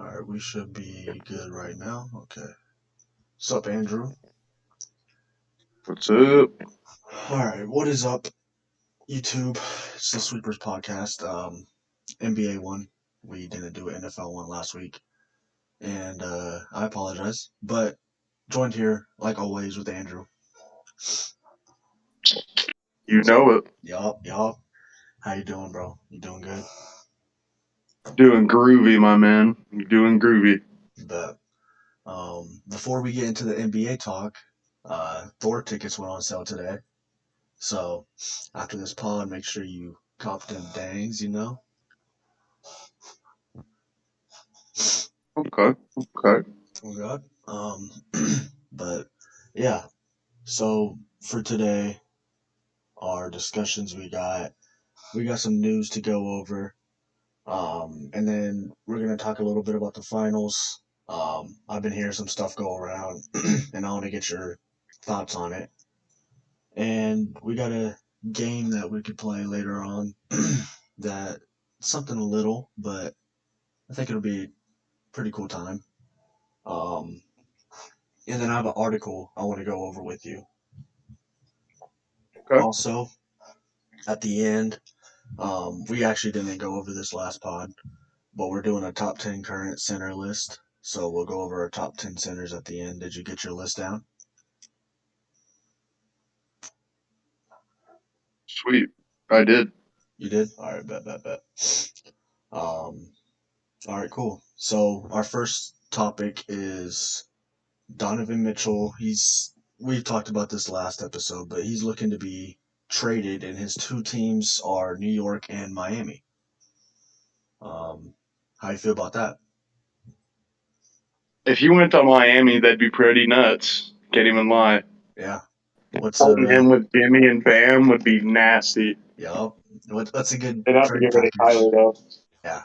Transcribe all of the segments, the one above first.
All right, we should be good right now. Okay. What's up, Andrew? What's up? All right, what is up, YouTube? It's the Sweepers podcast. NBA one. We didn't do an NFL one last week, and I apologize. But joined here, like always, with Andrew. You know it. Yup. How you doing, bro? You doing good? Doing groovy, my man. You doing groovy. But before we get into the NBA talk, Thor tickets went on sale today. So after this pod, make sure you cop them dangs. Okay. Okay. Oh God. But yeah. So for today, our discussions we got some news to go over. And then we're gonna talk a little bit about the finals. I've been hearing some stuff go around, and I want to get your thoughts on it. And we got a game that we could play later on that something a little, but I think it'll be a pretty cool time. Um, and then I have an article I want to go over with you. Okay. Also, at the end, we actually didn't go over this last pod, but we're doing a top 10 current center list. So we'll go over our top 10 centers at the end. Did you get your list down? Sweet. I did. You did? All right, bet. Um, all right, cool. So our first topic is Donovan Mitchell. We've talked about this last episode, but he's looking to be traded, and his two teams are New York and Miami. How you feel about that? If you went to Miami, that'd be pretty nuts. Can't even lie. Yeah. What's Holding him with Jimmy and Bam would be nasty. Yup. What's a good They'd have to trade get rid of package? Tyler though. Yeah.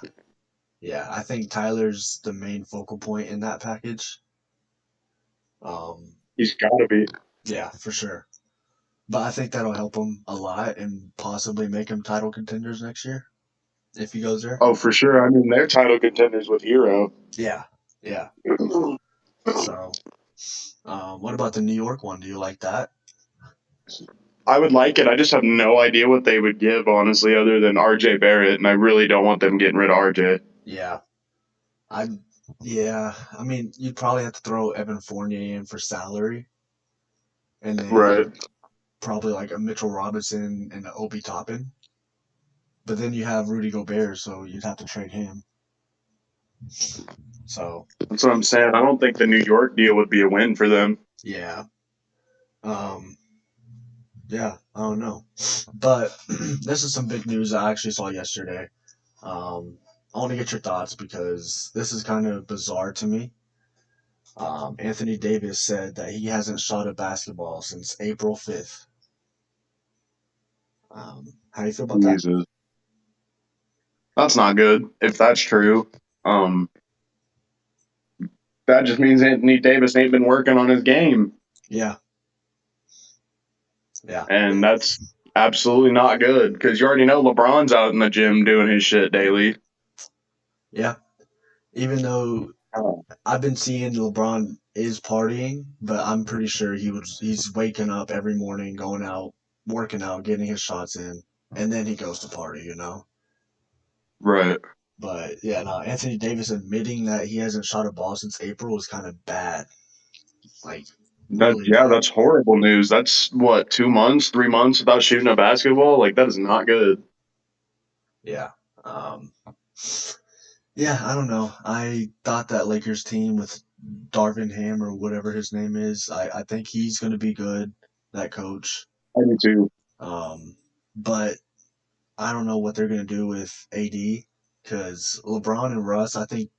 Yeah. I think Tyler's the main focal point in that package. Um, He's got to be. yeah, for sure. But I think that'll help him a lot and possibly make him title contenders next year if he goes there. Oh, for sure. I mean, they're title contenders with Hero. Yeah. Yeah. So, what about the New York one? Do you like that? I would like it. I just have no idea what they would give, honestly, other than RJ Barrett, and I really don't want them getting rid of RJ. Yeah. I yeah. I mean, you'd probably have to throw Evan Fournier in for salary, and Right. then probably like a Mitchell Robinson and an Obi Toppin. But then you have Rudy Gobert, so you'd have to trade him. So That's what I'm saying. I don't think the New York deal would be a win for them. yeah, um, yeah, I don't know. But this is some big news I actually saw yesterday. I want to get your thoughts because this is kind of bizarre to me. Anthony Davis said that he hasn't shot a basketball since April 5th. How do you feel about that? Jesus. That's not good. If that's true, um, that just means Anthony Davis ain't been working on his game, Yeah, yeah, and that's absolutely not good because you already know LeBron's out in the gym doing his shit daily. yeah. Even though Oh. I've been seeing LeBron is partying, but I'm pretty sure he's waking up every morning, going out, working out, getting his shots in, and then he goes to party. Right. But yeah, no, Anthony Davis admitting that he hasn't shot a ball since April was kind of bad, like That really yeah, bad. that's horrible news. That's what 2 months, 3 months without shooting a basketball. Like that is not good. Yeah. Um, yeah, I don't know. I thought that Lakers team with Darvin Ham or whatever his name is, I think he's going to be good, that coach. I do too. But I don't know what they're going to do with AD because LeBron and Russ, I think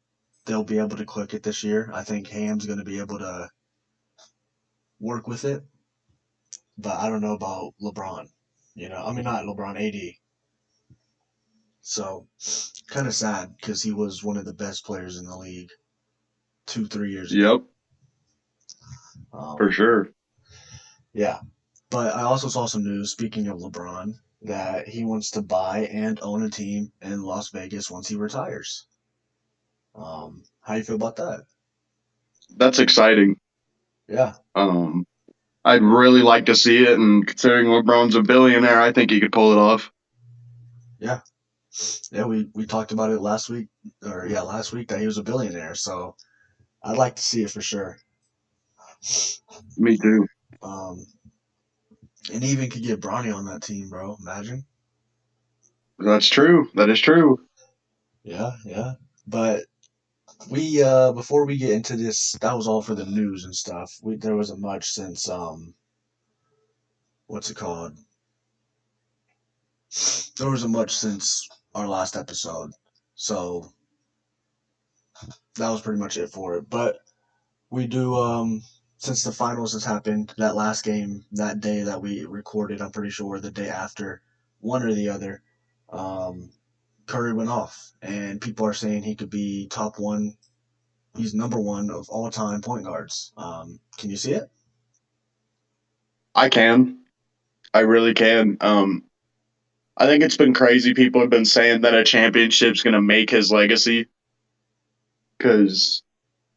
they'll be able to click it this year. I think Ham's going to be able to work with it, but I don't know about LeBron. I mean, not LeBron, AD. So kind of sad because he was one of the best players in the league 2, 3 years ago. Yep, for Um, sure. yeah, but I also saw some news, speaking of LeBron, that he wants to buy and own a team in Las Vegas once he retires. How you feel about that? That's exciting. Yeah, Um, I'd really like to see it, and considering LeBron's a billionaire, I think he could pull it off. yeah, yeah. We talked about it last week, or yeah, last week that he was a billionaire. So I'd like to see it for sure. Me too. Um, and even could get Bronny on that team, bro. Imagine. That's true. That is true. Yeah, yeah. But we before we get into this, that was all for the news and stuff. There wasn't much since what's it called? There wasn't much since our last episode. So that was pretty much it for it. But we do since the finals has happened, that last game, that day that we recorded, I'm pretty sure the day after, one or the other, um, Curry went off, and people are saying he could be top one. He's number one of all time point guards. Can you see it? I can. I really can. I think it's been crazy. People have been saying that a championship's going to make his legacy because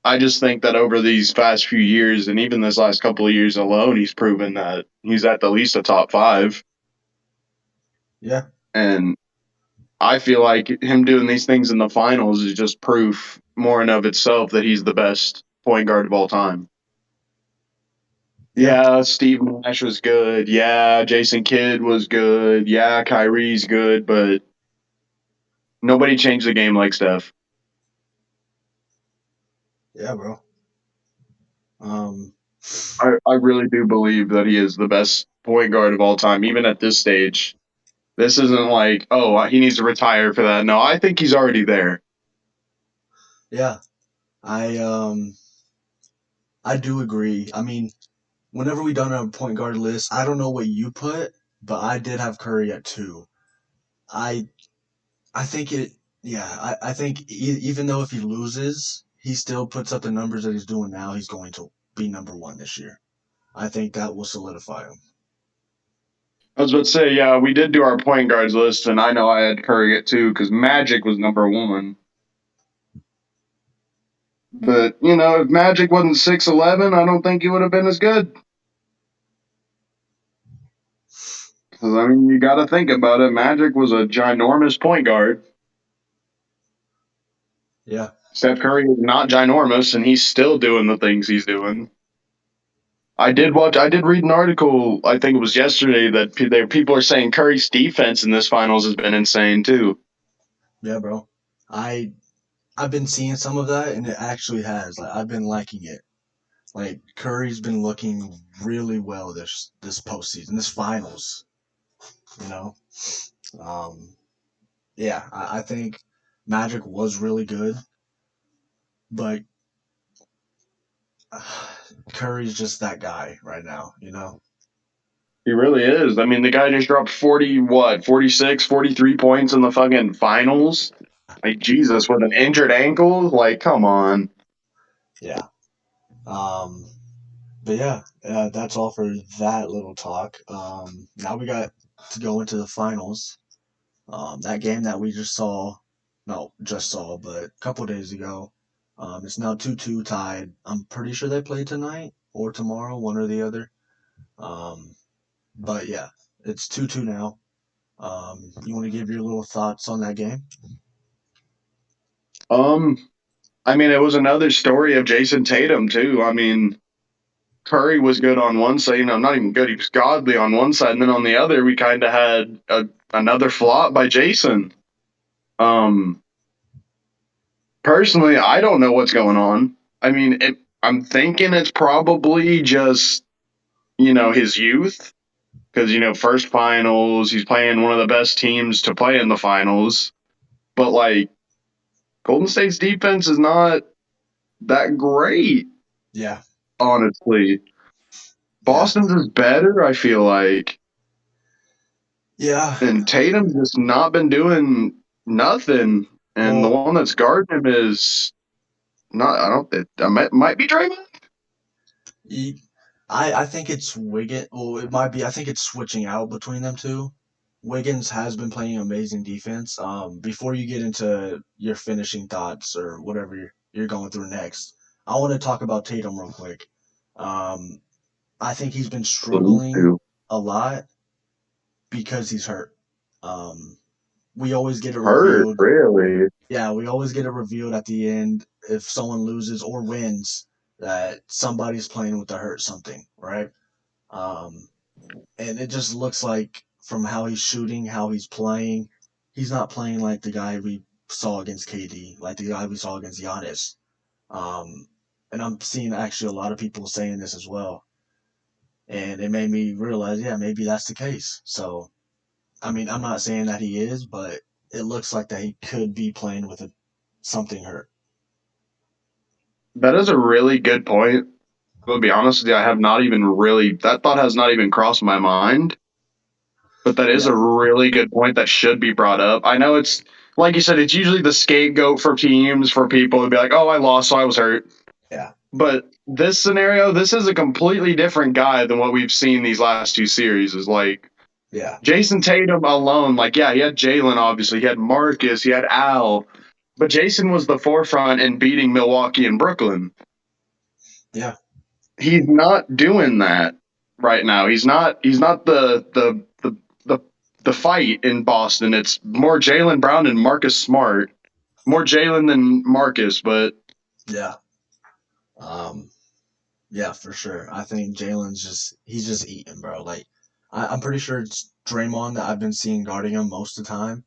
I just think that over these past few years and even this last couple of years alone, he's proven that he's at the least a top five. Yeah, And I feel like him doing these things in the finals is just proof more and of itself that he's the best point guard of all time. yeah, Yeah, Steve Nash was good. Yeah, Jason Kidd was good. Yeah, Kyrie's good, but nobody changed the game like Steph. yeah, bro. Um, I really do believe that he is the best point guard of all time, even at this stage. This isn't like, oh, he needs to retire for that. No, I think he's already there. yeah, I um, I do agree. I mean, whenever we done a point guard list, I don't know what you put, but I did have Curry at two. I I think it. Yeah, I think even though if he loses, he still puts up the numbers that he's doing now. He's going to be number one this year. I think that will solidify him. I was about to say, yeah, we did do our point guards list, and I know I had Curry at two because Magic was number one. But, you know, if Magic wasn't 6'11", I don't think he would have been as good. Because, I mean, you got to think about it. Magic was a ginormous point guard. Yeah, Steph Curry is not ginormous, and he's still doing the things he's doing. I did read an article, I think it was yesterday, that people are saying Curry's defense in this finals has been insane, too. yeah, bro. I I've been seeing some of that, and it actually has. Like I've been liking it. Like Curry's been looking really well this postseason, this finals. You know, um, yeah, I think Magic was really good, but Curry's just that guy right now. You know. He really is. I mean, the guy just dropped 40, what, 46, 43 points in the fucking finals? Like, Jesus, with an injured ankle? Like, come on. Yeah. Um, but yeah, that's all for that little talk. Now we got to go into the finals. That game that we just saw, no, just saw, but a couple days ago. It's now 2-2 tied. I'm pretty sure they play tonight or tomorrow, one or the other. Um, but yeah, it's 2-2 now. You want to give your little thoughts on that game? Um, I mean, it was another story of Jason Tatum, too. I mean, Curry was good on one side, you know, not even good, he was godly on one side, and then on the other, we kind of had another flop by Jason. Um, Personally, I don't know what's going on. I mean, I'm thinking it's probably just, you know, his youth because you know first finals he's playing one of the best teams to play in the finals, but like Golden State's defense is not that great, Yeah, honestly. yeah, Boston's is better, I feel like, yeah. and Tatum's just not been doing nothing, and the Well, one that's guarding him is not. I don't. It might be Draymond. he, I think it's Wiggin. Well, it might be. I think it's switching out between them two. Wiggins has been playing amazing defense. Before you get into your finishing thoughts or whatever you're going through next, I want to talk about Tatum real quick. Um, I think he's been Please struggling do. a lot because he's hurt. Um, we always get it Hurt, revealed. really? Yeah, we always get it revealed at the end if someone loses or wins that somebody's playing with the hurt something, right? Um, and it just looks like from how he's shooting, how he's playing, he's not playing like the guy we saw against KD, like the guy we saw against Giannis. Um, and I'm seeing actually a lot of people saying this as well, and it made me realize, yeah, maybe that's the case. So, I mean, I'm not saying that he is, but it looks like that he could be playing with something hurt. That is a really good point. To be honest with you, I have not even really, that thought has not even crossed my mind. But that is a Yeah, really good point that should be brought up. I know it's, like you said, it's usually the scapegoat for teams, for people to be like, oh, I lost, so I was hurt. yeah, But this scenario, this is a completely different guy than what we've seen these last two series. Is like yeah, Jason Tatum alone, like, yeah, he had Jalen, obviously, he had Marcus, he had Al, but Jason was the forefront in beating Milwaukee and Brooklyn. yeah, He's not doing that right now. He's not the the fight in Boston. It's more Jalen Brown and Marcus Smart. More Jalen than Marcus, but yeah. Um, Yeah, for sure. I think Jalen's he's just eating, bro. Like I'm pretty sure it's Draymond that I've been seeing guarding him most of the time,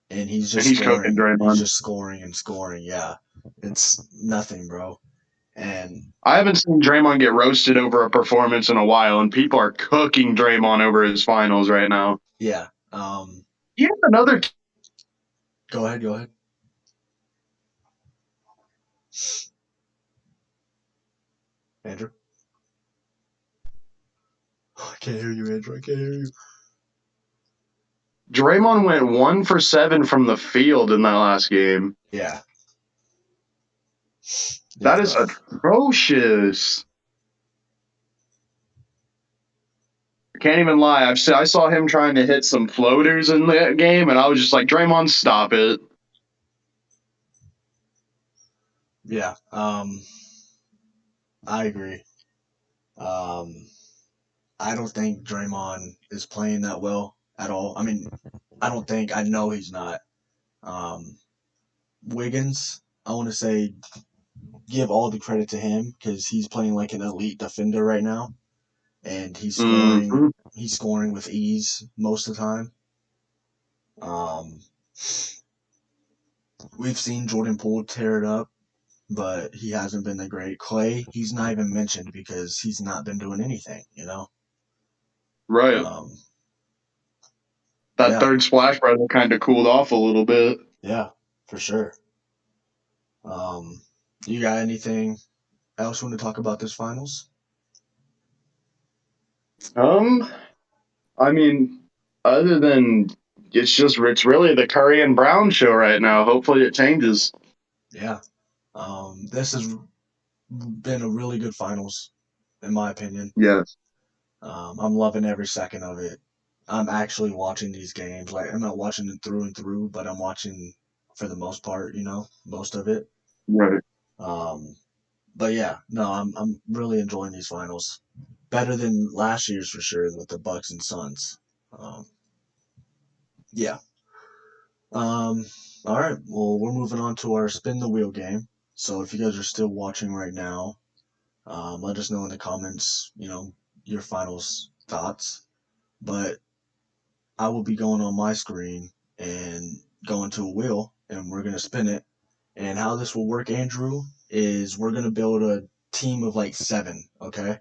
and he's and just he's cooking scoring. He's Draymond. just scoring and scoring. Yeah, it's nothing, bro. And I haven't seen Draymond get roasted over a performance in a while, and people are cooking Draymond over his finals right now. yeah, He had another go ahead, go ahead, Andrew. I can't hear you, Andrew. I can't hear you. Draymond went 1 for 7 from the field in that last game. Yeah, yeah, That is bro. atrocious. I can't even lie. I saw him trying to hit some floaters in that game, and I was just like, Draymond, stop it. Yeah, I agree. Um, I don't think Draymond is playing that well at all. I mean, I don't think. I know he's not. Um, Wiggins, I want to say give all the credit to him because he's playing like an elite defender right now, and he's scoring. Mm-hmm. He's scoring with ease most of the time. Um, we've seen Jordan Poole tear it up, but he hasn't been that great. Clay, he's not even mentioned because he's not been doing anything. Right. Um, That yeah, third splash brother kind of cooled off a little bit. yeah, for sure. Um, you got anything else you want to talk about this finals? Um, I mean, other than it's really the Curry and Brown show right now. Hopefully, it changes. Yeah. This has been a really good finals, in my opinion. Yes. I'm loving every second of it. I'm actually watching these games. Like I'm not watching it through and through, but I'm watching for the most part. Most of it. Right. Um, but yeah, no, I'm really enjoying these finals. Better than last year's for sure with the Bucks and Suns. Um, yeah. Um, all right. Well, we're moving on to our spin the wheel game. So if you guys are still watching right now, let us know in the comments. Your finals thoughts. But I will be going on my screen and going to a wheel, and we're gonna spin it. And how this will work, Andrew, is we're gonna build a team of like seven. Okay.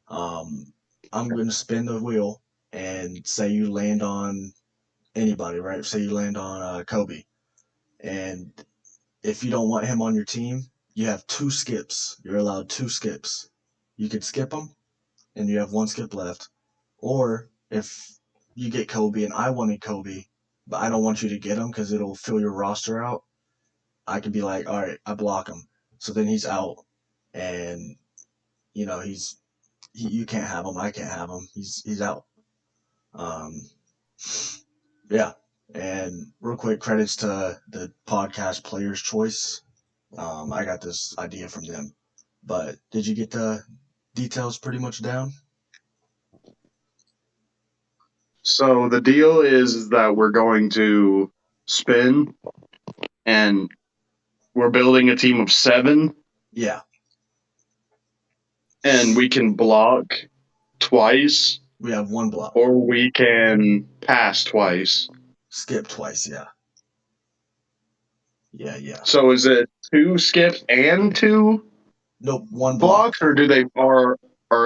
Um, I'm gonna spin the wheel, and say you land on anybody, right? Say you land on Kobe, and if you don't want him on your team, you have two skips. You're allowed two skips. You could skip him, and you have one skip left. Or if you get Kobe and I wanted Kobe, but I don't want you to get him because it'll fill your roster out, I could be like, all right, I block him. So then he's out, and you can't have him. I can't have him. He's out. Um, Yeah. And real quick, credits to the podcast Player's Choice. I got this idea from them. But did you get the details pretty much down? So the deal is that we're going to spin, and we're building a team of 7, Yeah. and we can block twice, We have one block. or we can pass twice. Skip twice, yeah. Yeah. So is it 2 skips and 2 Nope, one block. blocks, or do they are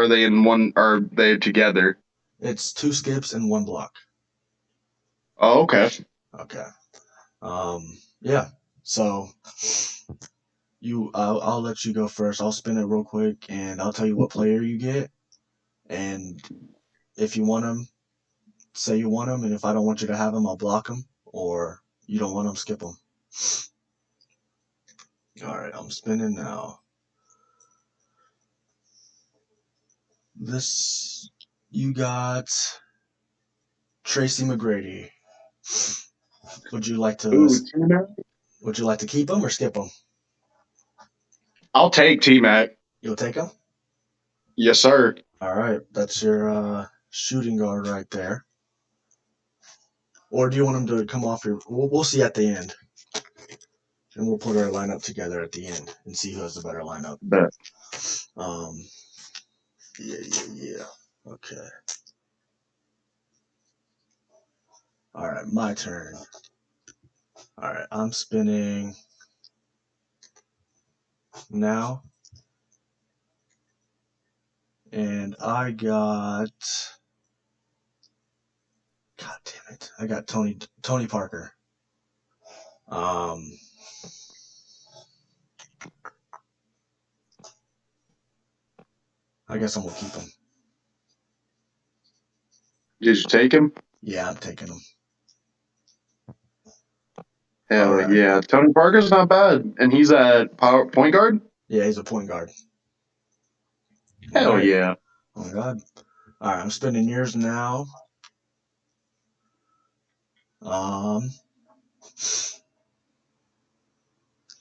they in one? Are they together? It's 2 skips and 1 block. Oh, okay. Okay. Yeah. So I'll let you go first. I'll spin it real quick, and I'll tell you what player you get. And if you want them, say you want them, and if I don't want you to have them, I'll block them. Or you don't want them, skip them. All right, I'm spinning now. This you got Tracy McGrady. Would you like to Ooh, keep him or skip him? I'll take T-Mac. You'll take him? Yes, sir. All right, that's your shooting guard right there. Or do you want him to come off your? We'll see at the end, and we'll put our lineup together at the end and see who has the better lineup. Bet. Yeah. Okay. All right, my turn. All right, I'm spinning now, and I got. God damn it! I got Tony Parker. I guess I'm gonna keep him. Did you take him? Yeah, I'm taking him. Hell right. Yeah. Tony Parker's not bad. And he's at point guard? Yeah, he's a point guard. Hell yeah. Oh my god. All right, I'm spending yours now.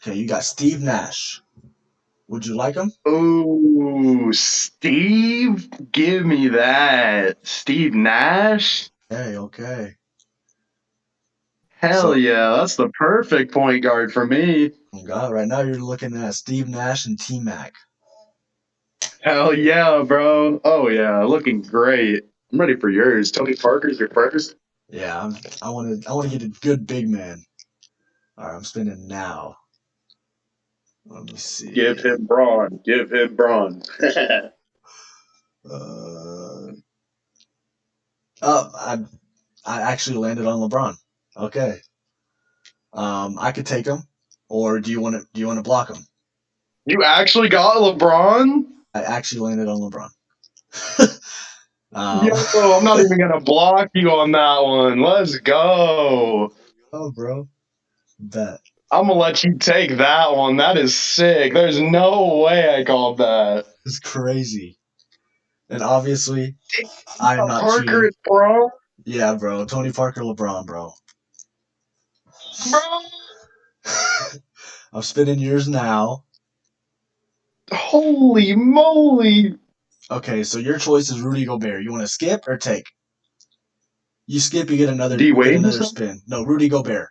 Okay, you got Steve Nash. Would you like him? Ooh, Steve, give me that. Steve Nash? Okay. Hell yeah, that's the perfect point guard for me. Oh god, right now you're looking at Steve Nash and T-Mac. Hell yeah, bro. Oh yeah, looking great. I'm ready for yours. Tony Parker's your first? Yeah, I want to get a good big man. All right, I'm spinning now. Let me see. Give him Braun. Give him Braun. I actually landed on LeBron. Okay. I could take him, or do you want to block him? You actually got LeBron? I actually landed on LeBron. Yo, I'm not even gonna block you on that one. Let's go. Oh, bro. Bet. I'm gonna let you take that one. That is sick. There's no way I called that. It's crazy. And obviously, I'm not Parker cheating. is bro. Yeah, bro. Tony Parker, LeBron, bro. Bro. I'm spinning yours now. Holy moly. Okay, so your choice is Rudy Gobert. You want to skip or take? You skip, you get another spin. No, Rudy Gobert.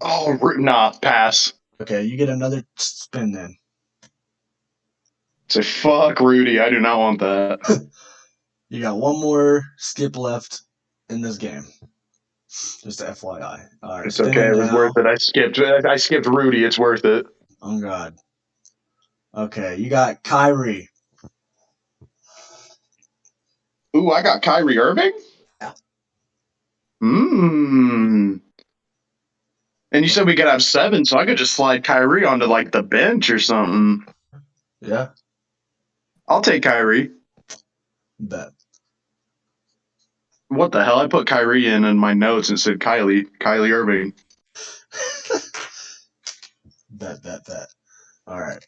Oh, nah, pass. Okay, you get another spin then. Say fuck Rudy. I do not want that. You got one more skip left in this game. Just FYI. All right, it's okay. It was worth it. I skipped Rudy. It's worth it. Oh God. Okay, you got Kyrie. Ooh, I got Kyrie Irving? Yeah. And you said we could have 7, so I could just slide Kyrie onto like the bench or something. Yeah. I'll take Kyrie. Bet. What the hell? I put Kyrie in my notes and said Kylie Irving. Bet. All right.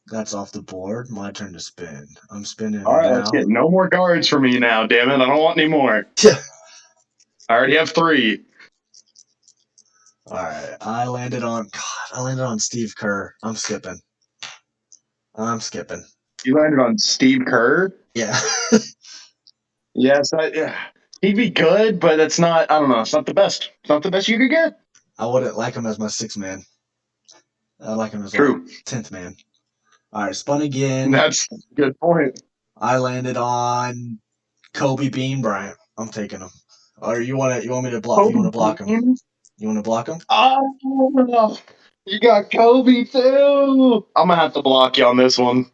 That's off the board. My turn to spin. I'm spinning. All right, let's get no more guards for me now. Damn it! I don't want any more. I already have 3. All right, I landed on Steve Kerr. I'm skipping. You landed on Steve Kerr. Yeah. Yes, yeah. He'd be good, but it's not. I don't know. It's not the best. It's not the best you could get. I wouldn't like him as my sixth man. I like him as like True. 10th man. All right, spun again. That's a good point. I landed on Kobe Bean Bryant. I'm taking him. Or you want me to block? You want to block him? Kobe. You want to block him? Oh, you got Kobe too. I'm gonna have to block you on this one.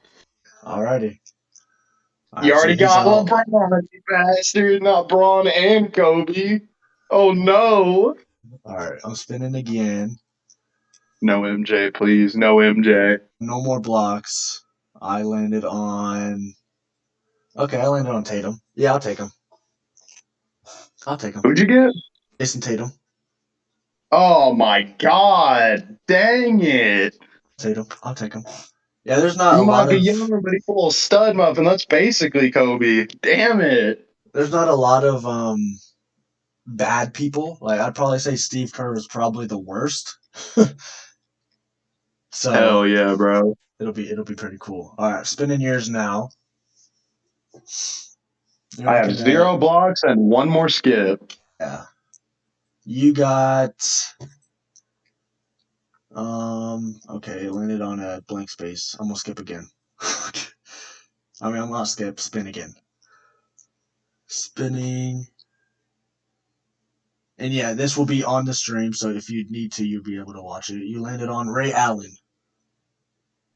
Alrighty. All You right, so already he's got out. LeBron, you bastard. Not Braun and Kobe. Oh no. All right, I'm spinning again. No MJ, please. No MJ. No more blocks. I landed on. Okay, I landed on Tatum. Yeah, I'll take him. Who'd you get? Jason Tatum. Oh my god. Dang it. Tatum. I'll take him. Yeah, there's not He a might lot be of. younger, but he's a little stud muffin. That's basically Kobe. Damn it. There's not a lot of bad people. Like I'd probably say Steve Kerr is probably the worst. So Hell yeah, bro. it'll be pretty cool. All right, spinning years now. You're I looking have at 0 blocks and 1 more skip. yeah. You got okay, it landed on a blank space. I'm gonna skip again. I mean I'm not skip, spin again. Spinning. And yeah, this will be on the stream, so if you need to, you'll be able to watch it. You landed on Ray Allen.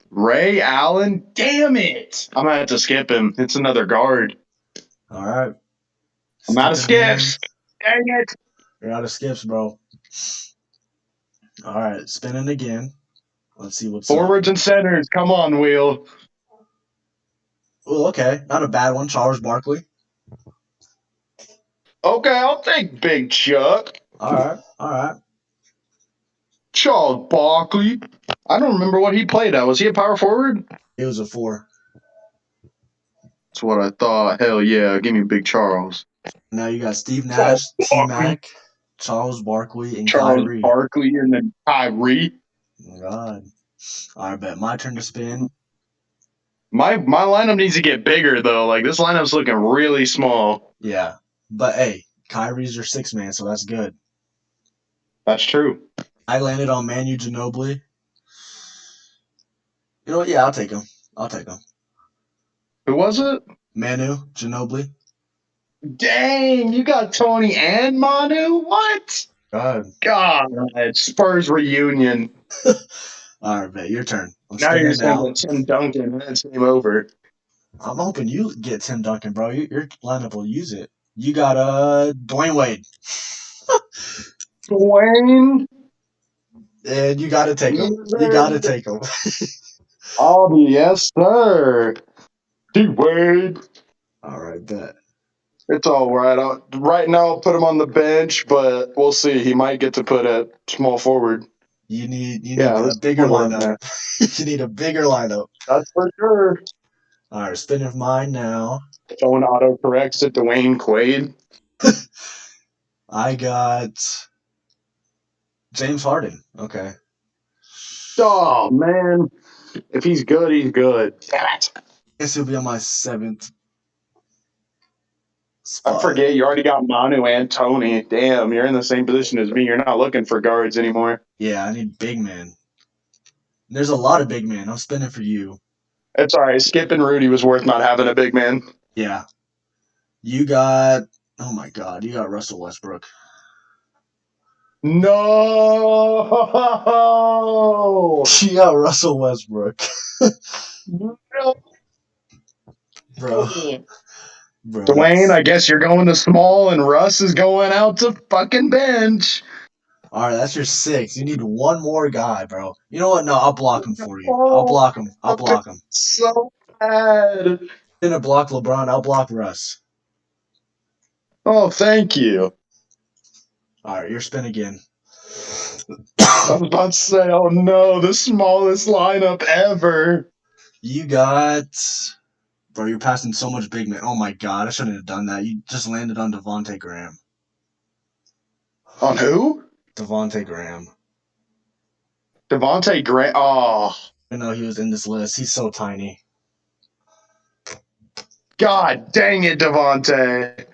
Ray Allen? Damn it. I'm going to have to skip him. It's another guard. All right. I'm out of Skipping skips. Dang it. You're out of skips, bro. All right, spinning again. Let's see what's Forwards up. and centers. Come on, Wheel. Oh, okay. Not a bad one. Charles Barkley. Okay, I'll take Big Chuck. All right. All right. Charles Barkley. I don't remember what he played at. Was he a power forward? It was a 4. That's what I thought. Hell yeah. Give me Big Charles. Now you got Steve Charles Nash, T Barkley. Mac, Charles Barkley, and Charles Kyrie. Barkley and then Kyrie. Oh, God. All right, bet. My turn to spin. My lineup needs to get bigger though. Like this lineup's looking really small. Yeah. But hey, Kyrie's your 6th man, so that's good. That's true. I landed on Manu Ginobili. You know what? Yeah, I'll take him. Who was it? Manu Ginobili. Dang, you got Tony and Manu? What? God. Spurs reunion. All right, bet. Your turn. Now you're saying that Tim Duncan and that's game over. I'm hoping you get Tim Duncan, bro. Your lineup will use it. You got Dwayne Wade. Dwayne? And you gotta take him. You gotta take him. Yes, sir. Dwayne. All right, bet. It's all right. Right now, I'll put him on the bench, but we'll see. He might get to put at small forward. You need a bigger lineup. You need a bigger lineup. That's for sure. All right, spinning mine now. Someone auto corrects it. Dwayne Quaid. I got James Harden. Okay. Oh man, if he's good, he's good. Damn it! Guess he'll be on my 7th. I forget you already got Manu and Tony. Damn, you're in the same position as me. You're not looking for guards anymore. Yeah, I need big man. There's a lot of big men. I'm spinning for you. It's all right. Skip and Rudy was worth not having a big man. Yeah. You got. Oh my God. You got Russell Westbrook. No. You got Russell Westbrook. No. Bro. Dwayne, I guess you're going to small and Russ is going out to fucking bench. All right, that's your 6. You need one more guy, bro. You know what? No, I'll block him for you. I'll block him. So bad. I'm gonna block LeBron. I'll block Russ. Oh, thank you. All right, your spin again. I was about to say, oh no, the smallest lineup ever. You got. Bro, you're passing so much big man. Oh my God, I shouldn't have done that. You just landed on Devontae Graham. On who? Devontae Graham. Devontae Grant. Oh, I know he was in this list. He's so tiny. God dang it, Devontae.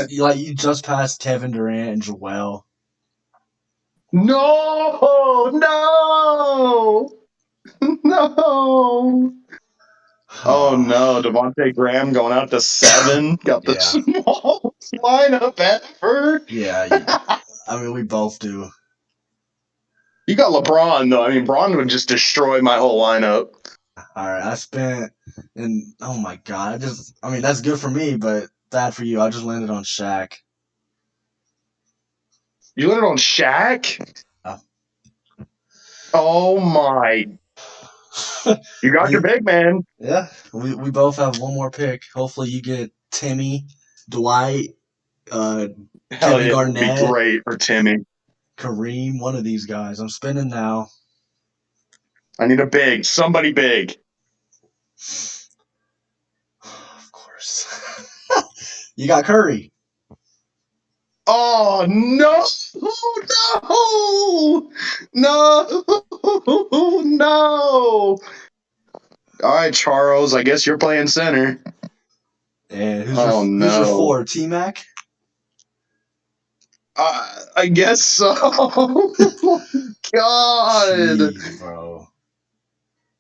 You just passed Kevin Durant and Joel. No, no, no. Oh no, Devontae Graham going out to 7. Got the Yeah. small lineup ever. Yeah, I mean, we both do. You got LeBron though. I mean, Bron would just destroy my whole lineup. All right, oh my God, I mean, that's good for me, but bad for you. I just landed on Shaq. You landed on Shaq. Uh, Oh my! You got your big man. Yeah, we both have one more pick. Hopefully, you get Timmy, Dwight, Hell Kevin yeah, it'd be Garnett, great for Timmy. Kareem, one of these guys. I'm spinning now. I need a big, somebody big. Of course. You got Curry. Oh no! No! No! No! All right, Charles. I guess you're playing center. And Oh who's your no! 4? T-Mac? I guess so. God, Jeez, bro.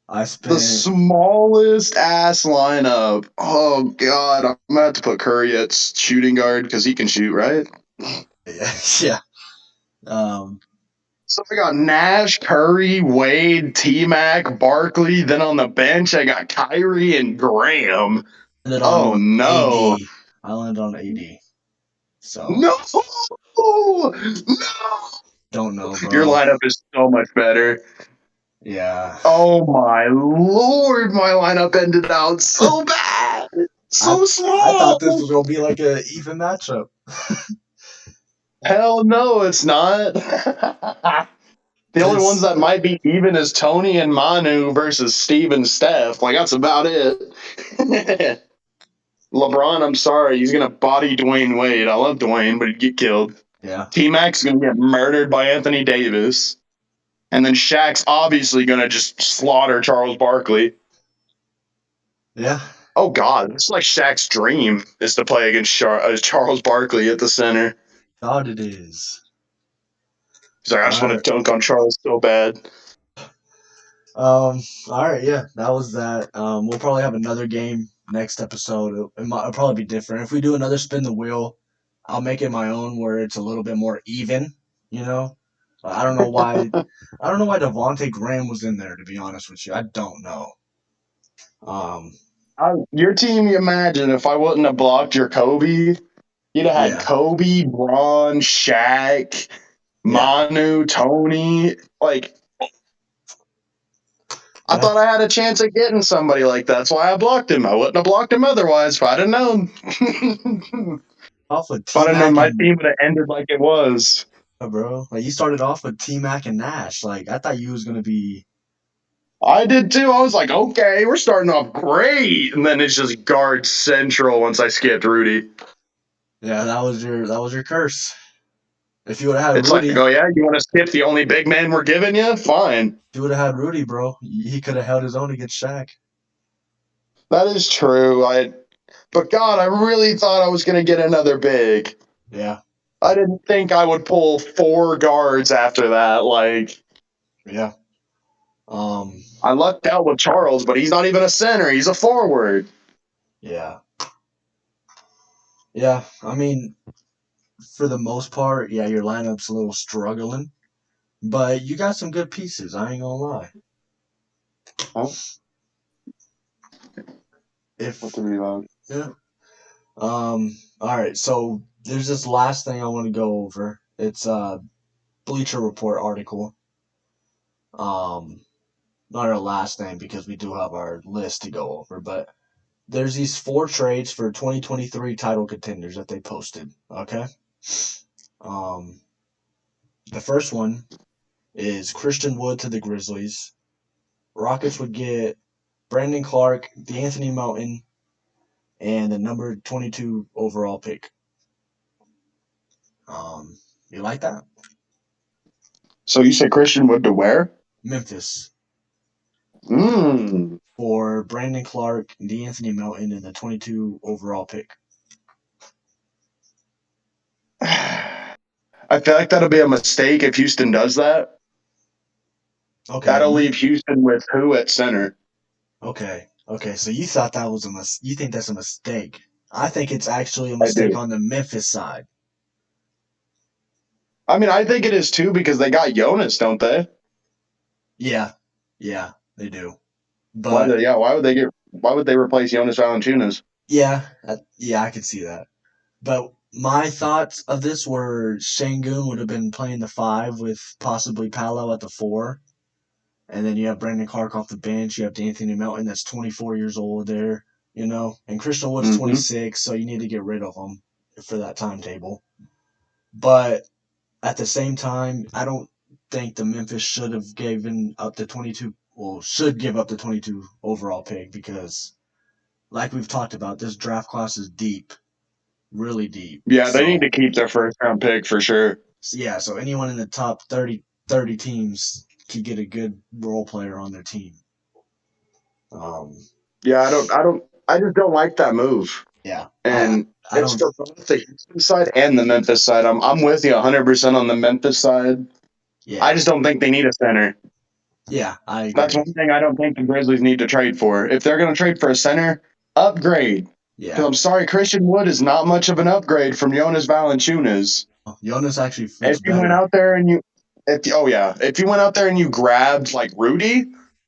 I the spent smallest ass lineup. Oh God, I'm gonna have to put Curry at shooting guard because he can shoot, right? yeah. Um, So I got Nash, Curry, Wade, T Mac, Barkley. Then on the bench, I got Kyrie and Graham. landed Oh on no. AD. I landed on AD. So No. No. don't know, Your bro. lineup is so much better. Yeah. Oh my lord, my lineup ended out so bad. So I small. thought this was gonna be like a even matchup. Hell no, it's not. The only ones that might be even is Tony and Manu versus Steve and Steph. Like that's about it. LeBron, I'm sorry, he's gonna body Dwayne Wade. I love Dwayne, but he'd get killed. Yeah. T Mac's gonna get murdered by Anthony Davis. And then Shaq's obviously gonna just slaughter Charles Barkley. Yeah. Oh God, it's like Shaq's dream is to play against Charles Barkley at the center. God, it is. He's like, I just All want right. to dunk on Charles so bad. All right. Yeah, that was that. We'll probably have another game next episode. It'll probably be different. If we do another spin the wheel, I'll make it my own where it's a little bit more even. You know, I don't know why. I don't know why Devontae Graham was in there. To be honest with you, I don't know. Um. Your team, you imagine if I wouldn't have blocked your Kobe, you'd have had Yeah. Kobe, Braun, Shaq, Yeah. Manu, Tony. Like, I Yeah. thought I had a chance at getting somebody like that. That's why I blocked him. I wouldn't have blocked him otherwise if I'd have known. If Off with I'd T have known, Mac my and team would have ended like it was. bro. Like you started off with T Mac and Nash. Like I thought you was gonna be. I did too. I was like, okay, we're starting off great. And then it's just guard central once I skipped Rudy. Yeah, that was your curse. If you would have had It's like, Rudy, oh yeah, you want to skip the only big man we're giving you? Fine. if you would have had Rudy, bro, he could have held his own against Shaq. That is true. But God, I really thought I was going to get another big. Yeah. I didn't think I would pull 4 guards after that. Like, Yeah. Um. I lucked out with Charles, but he's not even a center. He's a forward. Yeah. Yeah. I mean, for the most part, yeah, your lineup's a little struggling, but you got some good pieces. I ain't gonna lie. Huh? What If the rebound? yeah. All right. So there's this last thing I want to go over. It's a Bleacher Report article. Um, Not our last name because we do have our list to go over, but there's these 4 trades for 2023 title contenders that they posted. Okay. Um, the first one is Christian Wood to the Grizzlies. Rockets would get Brandon Clark, DeAnthony Melton, and the number 22 overall pick. You like that? So you said Christian Wood to where? Memphis Mm. for Brandon Clark and DeAnthony Melton in the 22 overall pick. I feel like that'll be a mistake if Houston does that. Okay, That'll leave Houston with who at center? okay. So you thought that was you think that's a mistake? I think it's actually a I mistake do. on the Memphis side. I mean, I think it is too because they got Jonas, don't they? Yeah, yeah, they do. Why? But Why would they get? Why would they replace Jonas Valanciunas? yeah, I could see that. But my thoughts of this were Şengün would have been playing the 5 with possibly Paolo at the 4. And then you have Brandon Clark off the bench. You have D'Anthony Melton that's 24 years old there, and Christian Wood's Mm-hmm. 26, so you need to get rid of him for that timetable. But at the same time, I don't think the Memphis should have given up the 22, well, should give up the 22 overall pick because, like we've talked about, this draft class is deep, really deep. Yeah, they need So to keep their first round pick for sure. yeah, so anyone in the top 30 teams could get a good role player on their team. Um, Yeah, I just don't like that move. yeah, And I it's don't. for both the Houston side and the Memphis side. I'm with you 100% on the Memphis side. I Yeah, just don't think they need a center. yeah, I That's agree. one thing I don't think the Grizzlies need to trade for. If they're going to trade for a center, upgrade. Because Yeah, I'm sorry, Christian Wood is not much of an upgrade from Jonas Valanciunas. Jonas actually If looks you went better. out there and if you went out there and you grabbed like Rudy,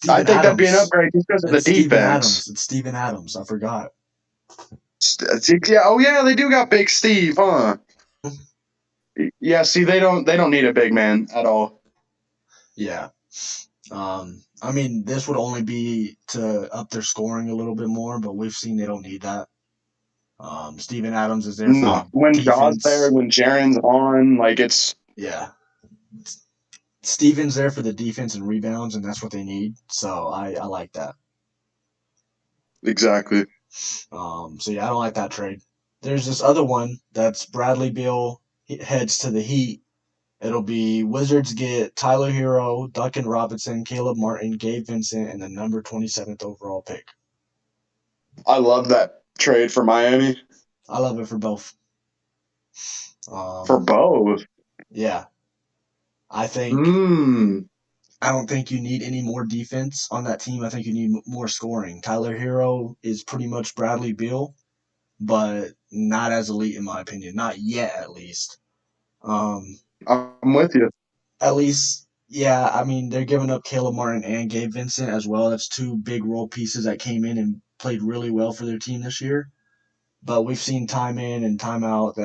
I Steven think that'd be an Adams. upgrade just because of the It's Steven defense. Adams. It's Steven Adams. I forgot. Yeah, oh yeah, they do got Big Steve, huh? Yeah, see, they don't need a big man at all. Yeah. I mean, this would only be to up their scoring a little bit more, but we've seen they don't need that. Steven Adams is there for No, the when Jaw's there, defense. when Jaren's on, like it's Yeah. Steven's there for the defense and rebounds, and that's what they need. So I like that. exactly. So yeah, I don't like that trade. There's this other one that's Bradley Beal heads to the Heat. It'll be Wizards get Tyler Hero, Duncan Robinson, Caleb Martin, Gabe Vincent, and the number 27th overall pick. I love that trade for Miami I love it for both. for Um, both. yeah, I think Hmm. I don't think you need any more defense on that team. I think you need more scoring. Tyler Hero is pretty much Bradley Beal, but not as elite in my opinion. Not yet, at least. Um, I'm with you. at least, yeah. I mean, they're giving up Caleb Martin and Gabe Vincent as well. That's two big role pieces that came in and played really well for their team this year. But we've seen time in and time out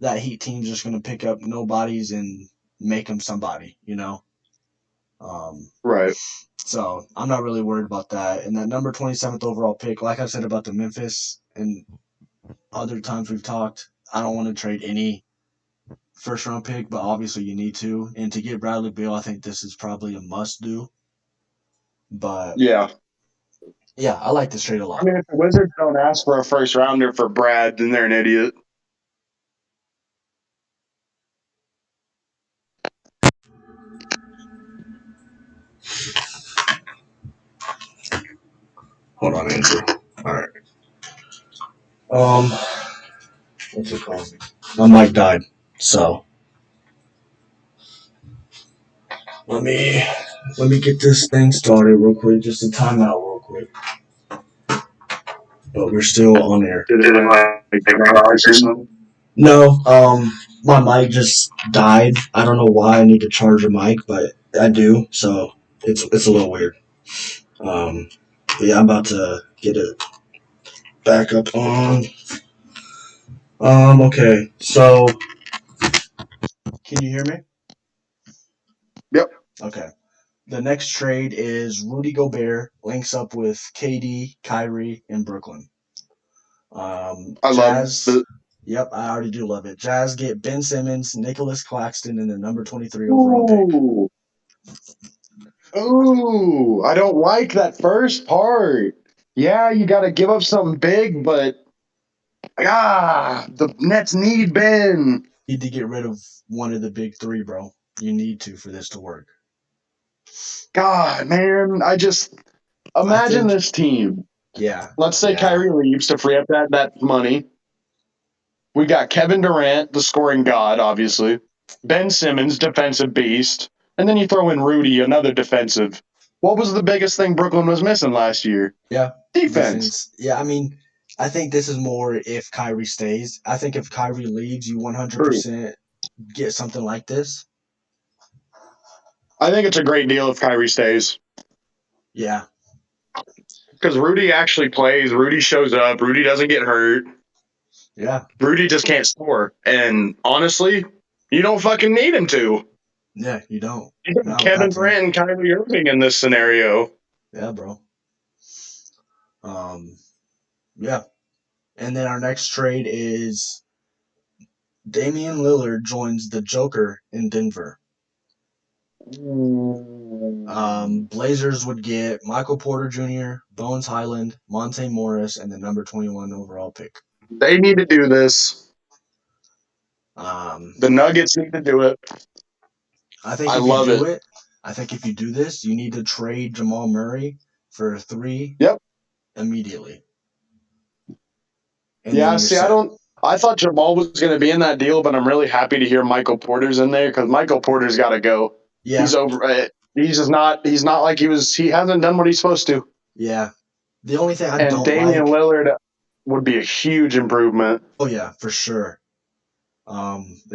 that Heat team's just going to pick up nobodies and make them somebody. Um, Right. so I'm not really worried about that. And that number 27th overall pick, like I said about the Memphis and other times we've talked, I don't want to trade any first round pick, but obviously you need to. And to get Bradley Beal, I think this is probably a must do. But Yeah. yeah, I like this trade a I lot. mean, if the Wizards don't ask for a first rounder for Brad, then they're an idiot. Hold on, Andrew. All right. Um, what's it called? My mic died, so let me let me get this thing started real quick. Just a timeout, real quick. But we're still on air. Did it Did it like like cut off or something? No, my mic just died. I don't know why I need to charge a mic, but I do, so it's a little weird. Um, but yeah, I'm about to get it back up on. Okay, so can you hear me? Yep. Okay. The next trade is Rudy Gobert links up with KD, Kyrie, and Brooklyn. I love Jazz. it. Yep, I already do love it. Jazz get Ben Simmons, Nicholas Claxton, and the number 23 overall pick. Ooh. Ooh. I don't like that first part. Yeah, you got to give up something big, but the Nets need Ben. need to get rid of one of the big three, bro. You need to for this to work. God, man, I just I imagine think, this team. yeah, Let's say yeah, Kyrie leaves to free up that money. We got Kevin Durant, the scoring god, obviously. Ben Simmons, defensive beast. And then you throw in Rudy, another defensive. What was the biggest thing Brooklyn was missing last year? yeah. Defense. Defense. Yeah, I mean, I think this is more if Kyrie stays. I think if Kyrie leaves, you True. 100% get something like this. I think it's a great deal if Kyrie stays. Yeah, Because Rudy actually plays. Rudy shows up. Rudy doesn't get hurt. yeah, Rudy just can't score. And honestly, you don't fucking need him to. yeah. You don't. You got Not with Kevin that team. Durant and Kyrie Irving in this scenario. Yeah, bro. Um, yeah. And then our next trade is Damian Lillard joins the Joker in Denver. Blazers would get Michael Porter Jr., Bones Highland, Monte Morris, and the number 21 overall pick. They need to do this. Um, The Nuggets need to do it. I think I if you love do it. it, I think if you do this, you need to trade Jamal Murray for 3 Yep. immediately. And then Yeah, you're see, I set. don't. I thought Jamal was going to be in that deal, but I'm really happy to hear Michael Porter's in there because Michael Porter's got to go. Yeah, He's over. He's just not. He's not like he was. He hasn't done what he's supposed to. yeah. The only thing I And don't Damian like, Lillard would be a huge improvement. oh yeah, for sure. The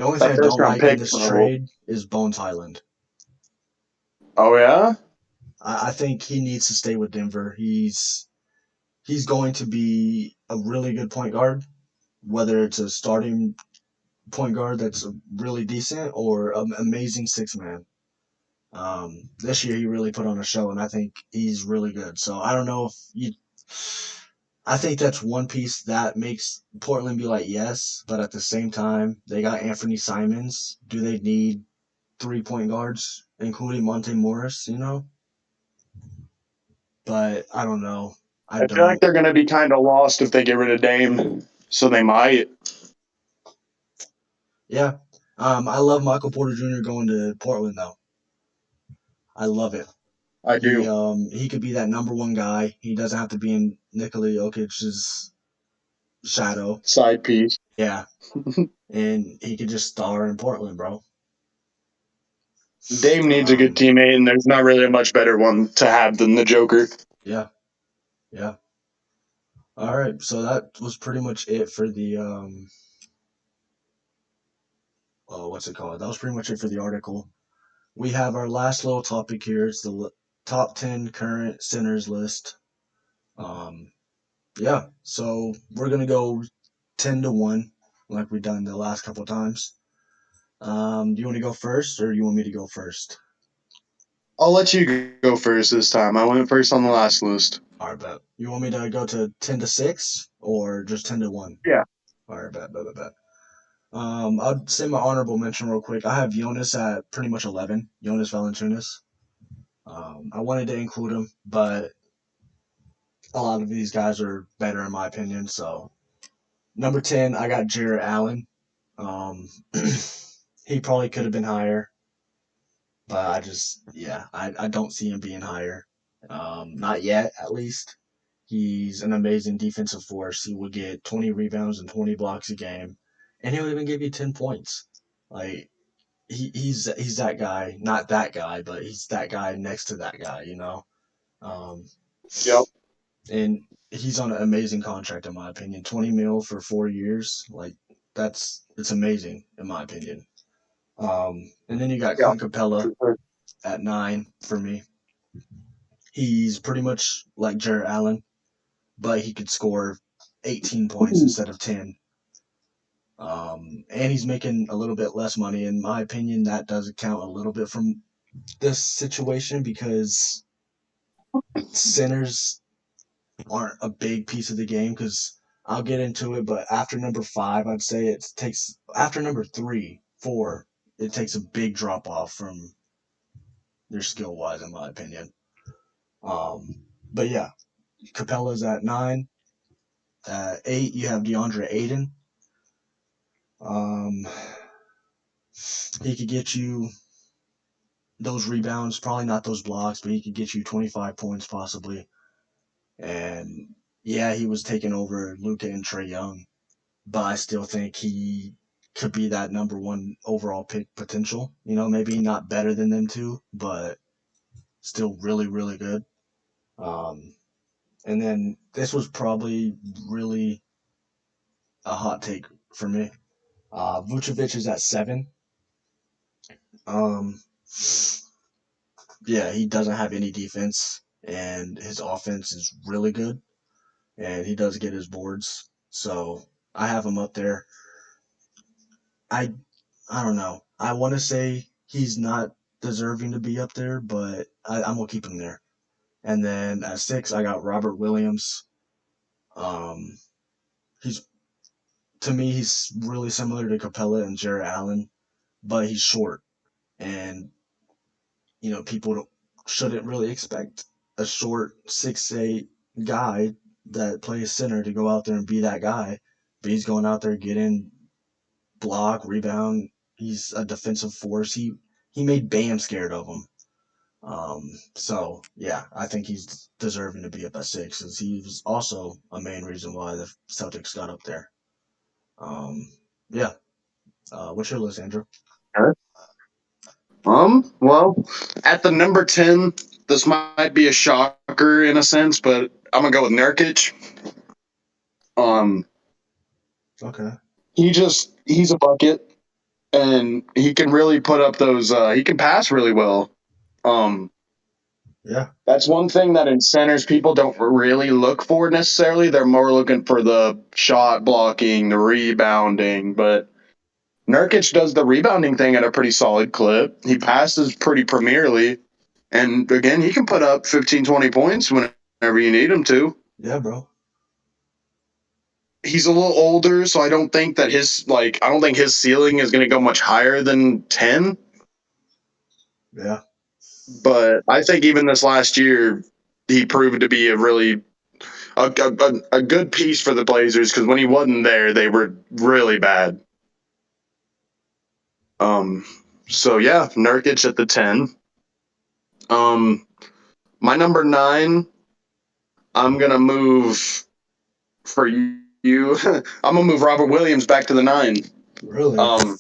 only thing That I first don't round like in pick. this trade is Bones Highland. Oh yeah. I think he needs to stay with Denver. He's going to be a really good point guard, whether it's a starting point guard that's really decent or an amazing six man. This year he really put on a show, and I think he's really good. So I don't know if you. I think that's one piece that makes Portland be like yes, but at the same time they got Anthony Simons. Do they need 3 point guards, including Monte Morris? You know, but I don't know. I I feel like don't. they're going to be kind of lost if they get rid of Dame. So they might. Yeah. I love Michael Porter Jr. going to Portland though. I love it. I do. He could be that number one guy. He doesn't have to be in Nikola Jokic's shadow. Side piece. Yeah. And he could just star in Portland, bro. Dame needs a good Um, teammate, and there's not really a much better one to have than the Joker. yeah, yeah. All right, so that was pretty much it for the oh, what's it called? That was pretty much it for the article. We have our last little topic here. It's the top 10 current centers list. Um, yeah, so we're gonna go 10-1, like we've done the last couple times. Do you want to go first, or do you want me to go first? I'll let you go first this time. I went first on the last list. All right, bet. You want me to go to 10-6 or just 10-1? Yeah. All right, bet. I'll say my honorable mention real quick. I have Jonas at pretty much 11. Jonas Valanciunas. I wanted to include him, but a lot of these guys are better in my opinion. So number 10, I got Jarrett Allen. Um, he probably could have been higher, but I don't see him being higher. Not yet, at least. He's an amazing defensive force. He would get 20 rebounds and 20 blocks a game, and he'll even give you 10 points. Like he's that guy, not that guy, but he's that guy next to that guy, you know. Um, Yep. and he's on an amazing contract in my opinion. 20 mil for 4 years, like it's amazing in my opinion. And then you got Yeah. Clint Capella at 9 for me. He's pretty much like Jarrett Allen, but he could score 18 points instead of 10. And he's making a little bit less money. In my opinion, that does account a little bit from this situation because centers aren't a big piece of the game. Because I'll get into it, but after number 5, I'd say it takes after number 3, 4, it takes a big drop off from your skill wise, in my opinion. But yeah, Capella's at 9. 8, you have DeAndre Ayton. Um, He could get you those rebounds, probably not those blocks, but he could get you 25 points possibly. And yeah, he was taking over Luka and Trae Young, but I still think he could be that number one overall pick potential. Maybe not better than them two, but still really, really good. Um, and then this was probably really a hot take for me. Vucevic is at 7. Um, yeah, he doesn't have any defense, and his offense is really good, and he does get his boards. So I have him up there. I I don't know. I want to say he's not deserving to be up there, but I'm gonna keep him there. And then at 6, I got Robert Williams. Um, he's to me, he's really similar to Capella and Jarrett Allen, but he's short, and people shouldn't really expect a short 6'8" guy that plays center to go out there and be that guy. But he's going out there getting block, rebound. He's a defensive force. He made Bam scared of him. So yeah, I think he's deserving to be up at 6, as he was also a main reason why the Celtics got up there. Um, yeah. What's your list, Andrew? Well, at the number 10, this might be a shocker in a sense, but I'm gonna go with Nurkic. Um, Okay. he's a bucket, and he can really put up those. He can pass really well. Um, Yeah. that's one thing that in centers people don't really look for necessarily. They're more looking for the shot blocking, the rebounding, but Nurkic does the rebounding thing at a pretty solid clip. He passes pretty premierly. And again, he can put up 15, 20 points whenever you need him to. Yeah, bro. He's a little older, so I don't think that I don't think his ceiling is going to go much higher than 10. Yeah. But I think even this last year, he proved to be a good piece for the Blazers, because when he wasn't there, they were really bad. Um, so yeah, Nurkic at the 10. Um, my number 9, I'm gonna move for you. I'm gonna move Robert Williams back to the 9. Really? Um,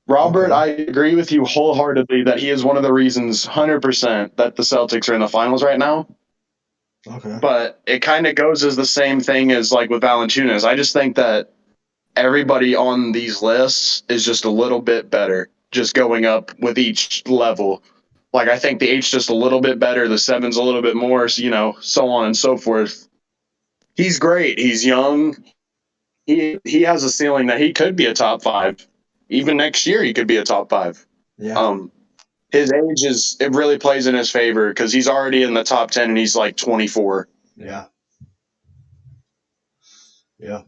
Robert, Okay. I agree with you wholeheartedly that he is one of the reasons, 100%, that the Celtics are in the finals right now. Okay. But it kind of goes as the same thing as like with Valanciunas. I just think that everybody on these lists is just a little bit better, just going up with each level. Like I think the 8's just a little bit better, the 7's a little bit more, so on and so forth. He's great. He's young. He has a ceiling that he could be a top 5. Even next year, he could be a top 5. Yeah. Um, his age it really plays in his favor because he's already in the top 10 and he's like 24. Yeah. Yeah.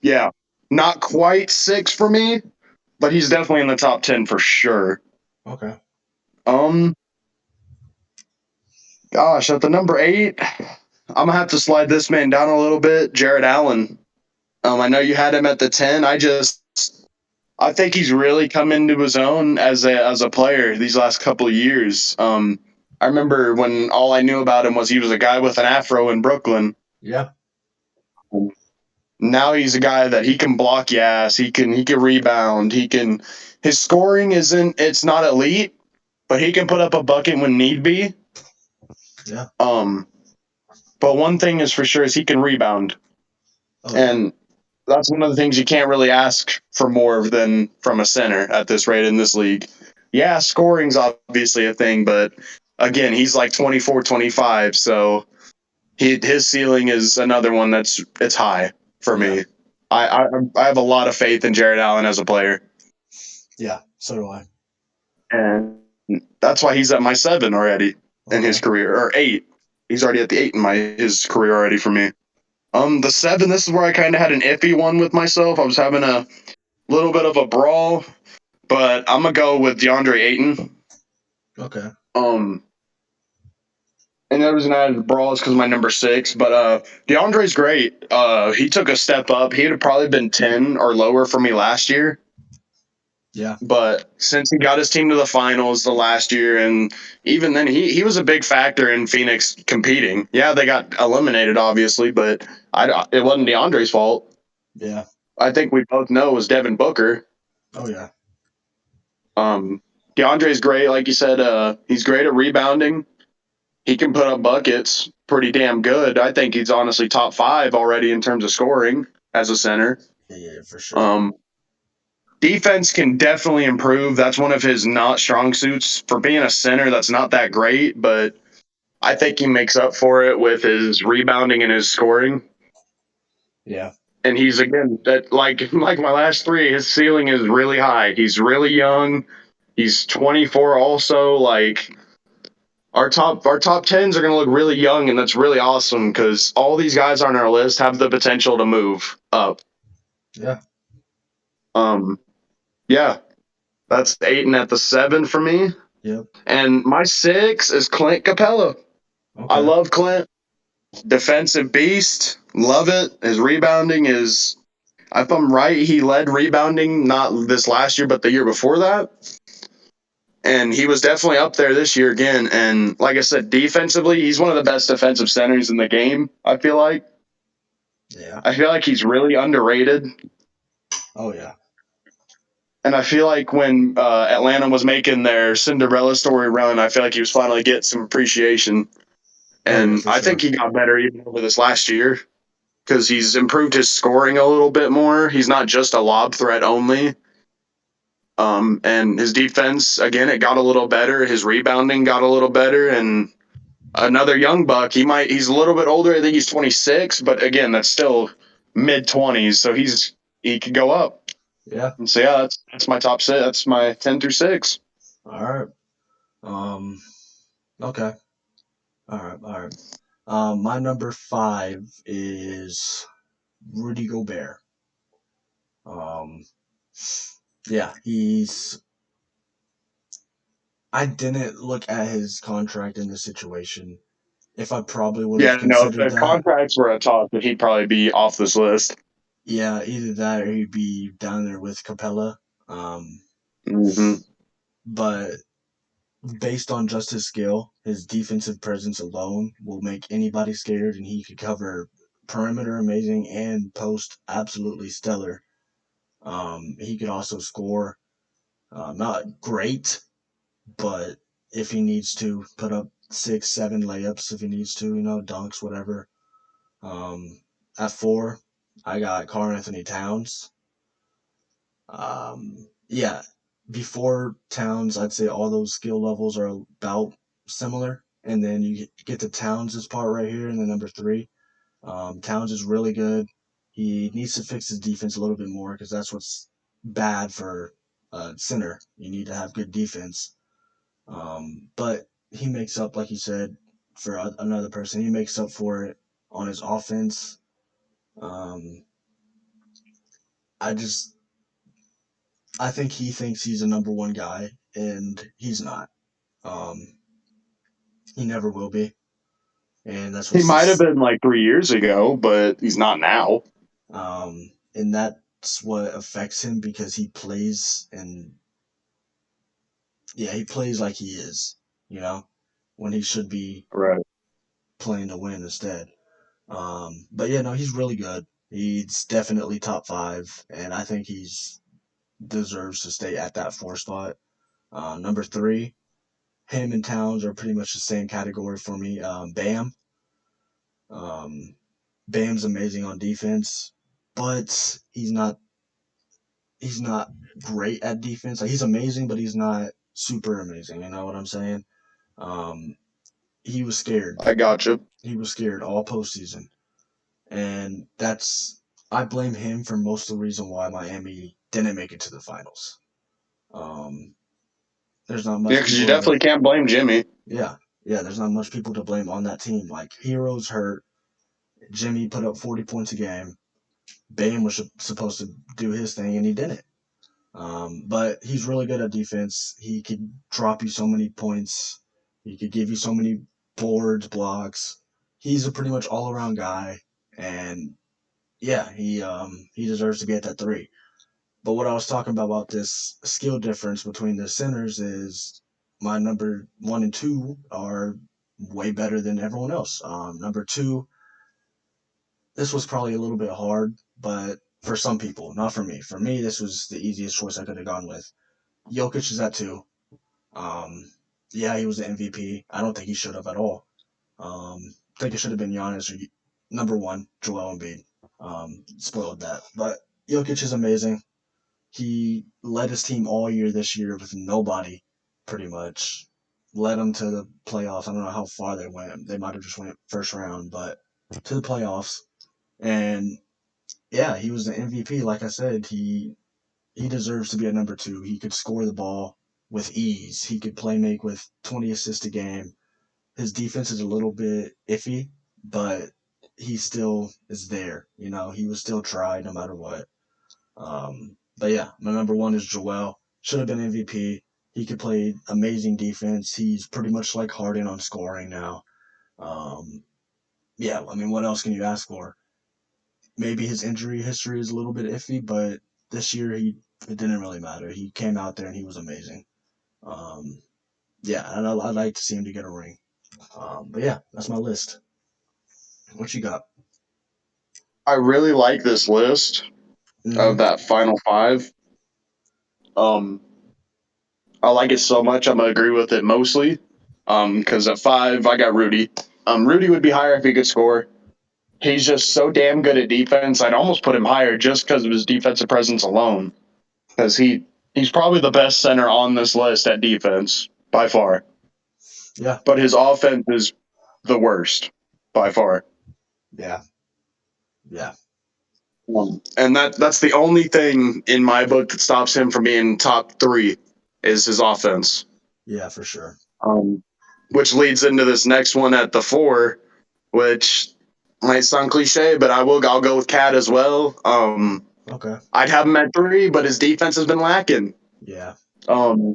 Yeah, not quite 6 for me, but he's definitely in the top 10 for sure. Okay. Um, Gosh, at the number 8, I'm gonna have to slide this man down a little bit. Jarrett Allen. I know you had him at the 10. I think he's really come into his own as a player these last couple of years. I remember when all I knew about him was he was a guy with an afro in Brooklyn. Yeah. Now he's a guy that he can block your ass. He can rebound. His scoring it's not elite, but he can put up a bucket when need be. Yeah. But one thing is for sure is he can rebound. Oh, yeah. And that's one of the things you can't really ask for more than from a center at this rate in this league. Yeah, scoring's obviously a thing, but again, he's like 24, 25, so his ceiling is another one it's high for me. I have a lot of faith in Jarrett Allen as a player. Yeah, so do I. And that's why he's at my 7 already in his career, or 8. He's already at the 8 in his career already for me. The 7, this is where I kind of had an iffy one with myself. I was having a little bit of a brawl, but I'm gonna go with DeAndre Ayton. Okay. And the reason I added Brawl is because my number 6. But DeAndre's great. He took a step up. He'd have probably been 10 or lower for me last year. Yeah. But since he got his team to the finals the last year, and even then, he was a big factor in Phoenix competing. Yeah, they got eliminated, obviously, but it wasn't DeAndre's fault. Yeah. I think we both know it was Devin Booker. Oh yeah. Um, DeAndre's great, like you said. He's great at rebounding. He can put up buckets pretty damn good. I think he's honestly top 5 already in terms of scoring as a center. Yeah, for sure. Um, Defense can definitely improve. That's one of his not strong suits. For being a center, that's not that great, but I think he makes up for it with his rebounding and his scoring. Yeah. And he's again that like my last 3, his ceiling is really high. He's really young. He's 24 also. Like our top tens are gonna look really young, and that's really awesome because all these guys on our list have the potential to move up. Yeah. Um yeah, that's 8 and at the 7 for me. Yep. And my 6 is Clint Capella. I Okay. love Clint. Defensive beast. Love it. His rebounding is, if I'm right, he led rebounding not this last year, but the year before that. And he was definitely up there this year again. And like I said, defensively, he's one of the best defensive centers in the game, I feel like. Yeah. I feel like he's really underrated. Oh yeah. And I feel like when Atlanta was making their Cinderella story run, I feel like he was finally getting some appreciation. Oh yeah, And for I sure. think he got better even over this last year because he's improved his scoring a little bit more. He's not just a lob threat only. And his defense, again, it got a little better. His rebounding got a little better. And another young buck, he's a little bit older. I think he's 26, but again, that's still mid 20s. So he could go up. Yeah. And so, yeah, that's my top 6. That's my 10 through 6. All right. Okay. All right. All right. My number 5 is Rudy Gobert. Um, yeah, I didn't look at his contract in this situation. If I probably would have Yeah, no, if considered the that, contracts were a talk, he'd probably be off this list. yeah, either that or he'd be down there with Capella. Um, Mm-hmm. but based on just his skill, his defensive presence alone will make anybody scared, and he could cover perimeter amazing and post absolutely stellar. He could also score, not great, but if he needs to, put up 6, 7 layups if he needs to, dunks, whatever. At 4, I got Karl-Anthony Towns. Yeah, before Towns, I'd say all those skill levels are about similar, and then you get to Towns' part right here in the number 3. Towns is really good. He needs to fix his defense a little bit more because that's what's bad for center. You need to have good defense. But he makes up, like you said, for another person. He makes up for it on his offense. Um, I just, I think he thinks he's a number 1 guy, and he's not. Um, he never will be, and that's He what's might have this. been like 3 years ago, but he's not now. And that's what affects him because he plays and yeah, he plays like he is, you know, when he should be Right. playing to win instead. But yeah, no, he's really good. He's definitely top 5, and I think he's deserves to stay at that 4 spot. Number 3, him and Towns are pretty much the same category for me. Bam. Um, Bam's amazing on defense, but he's not great at defense. Like he's amazing, but he's not super amazing. You know what I'm saying? Um, he was scared. I gotcha. He was scared all postseason, and that's I blame him for most of the reason why Miami didn't make it to the finals. Um, there's not Yeah, much because you people to definitely can't blame Jimmy. yeah yeah. There's not much people to blame on that team. Like Heroes hurt. Jimmy put up 40 points a game. Bam was supposed to do his thing, and he didn't. But he's really good at defense. He could drop you so many points. He could give you so many. boards, blocks. He's a pretty much all around guy, and yeah, he deserves to be at that three. But what I was talking about this skill difference between the centers is my number one and two are way better than everyone else. Number two, this was probably a little bit hard, but for some people, not for me. For me, this was the easiest choice I could have gone with. Jokic is at two. Um, yeah, he was the MVP. I don't think he should have at all. I think it should have been Giannis or number one, Joel Embiid. Spoiled that. But Jokic is amazing. He led his team all year this year with nobody, pretty much. Led them to the playoffs. I don't know how far they went. They might have just went first round, but to the playoffs. And yeah, he was the MVP. Like I said, he deserves to be a number two. He could score the ball with ease. He could play make with 20 assists a game. His defense is a little bit iffy, but he still is there. You know, he was still tried no matter what. But yeah, my number one is Joel. Should have been MVP. He could play amazing defense. He's pretty much like Harden on scoring now. Um, yeah, I mean, what else can you ask for? Maybe his injury history is a little bit iffy, but this year it didn't really matter. He came out there and he was amazing. Um, yeah, and I'd like to see him to get a ring. But yeah, that's my list. What you got? I really like this list of Mm-hmm. that final five. Um, I like it so much. I'm gonna agree with it mostly. Because at five, I got Rudy. Rudy would be higher if he could score. He's just so damn good at defense. I'd almost put him higher just because of his defensive presence alone. Because he's probably the best center on this list at defense by far. Yeah, But his offense is the worst by far. yeah, yeah, And that's the only thing in my book that stops him from being top three is his offense. yeah, for sure. Um, which leads into this next one at the four, which might sound cliche, but I'll go with Cat as well. Okay. I'd have him at three, but his defense has been lacking. Yeah, Um,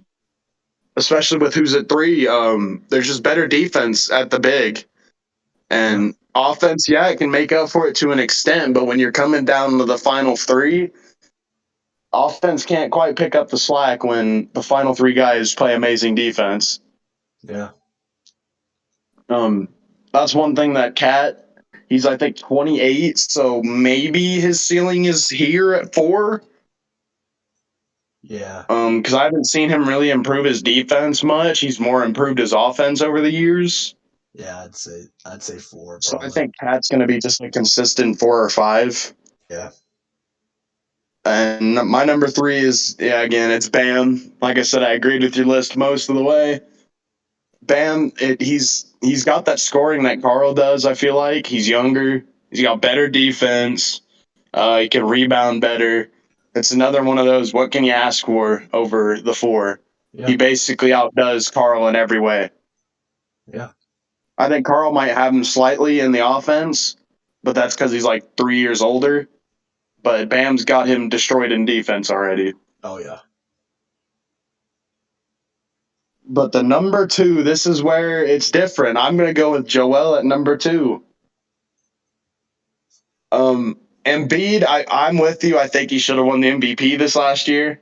especially with who's at three. There's just better defense at the big. yeah, And offense, yeah, it can make up for it to an extent, but when you're coming down to the final three, offense can't quite pick up the slack when the final three guys play amazing defense. yeah, Um, that's one thing that Cat, he's I think 28, so maybe his ceiling is here at four. yeah, Because I haven't seen him really improve his defense much. He's more improved his offense over the years. yeah. I'd say four So I probably. think Cat's going to be just a consistent four or five. Yeah, And my number three is, yeah, again, it's Bam. Like I said, I agreed with your list most of the way. Bam, he's got that scoring that Carl does. I feel like he's younger. He's got better defense. He can rebound better. It's another one of those. What can you ask for over the four? He yeah, basically outdoes Carl in every way. yeah, I think Carl might have him slightly in the offense, but that's because he's like 3 years older. But Bam's got him destroyed in defense already. oh yeah, But the number two, this is where it's different. I'm going to go with Joel at number two. Embiid, I'm with you. I think he should have won the MVP this last year.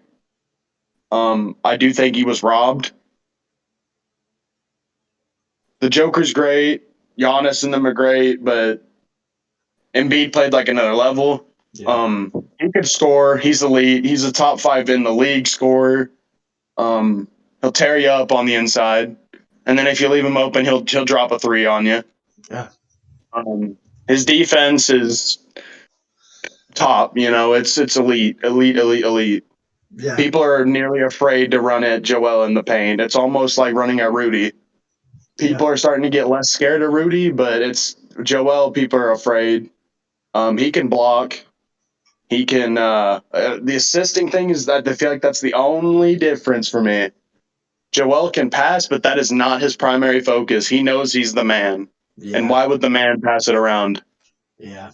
I do think he was robbed. The Joker's great. Giannis and them are great, but Embiid played like another level. yeah, He could score. He's elite. He's a top five in the league scorer. He'll tear you up on the inside, and then if you leave him open, he'll drop a three on you. yeah, His defense is top. You know, it's elite, elite, elite, elite. yeah, People are nearly afraid to run at Joel in the paint. It's almost like running at Rudy. yeah, People are starting to get less scared of Rudy, but it's Joel. People are afraid. He can block. He can. The assisting thing is that I feel like that's the only difference for me. Joel can pass, but that is not his primary focus. He knows he's the man, and yeah, why would the man pass it around? yeah,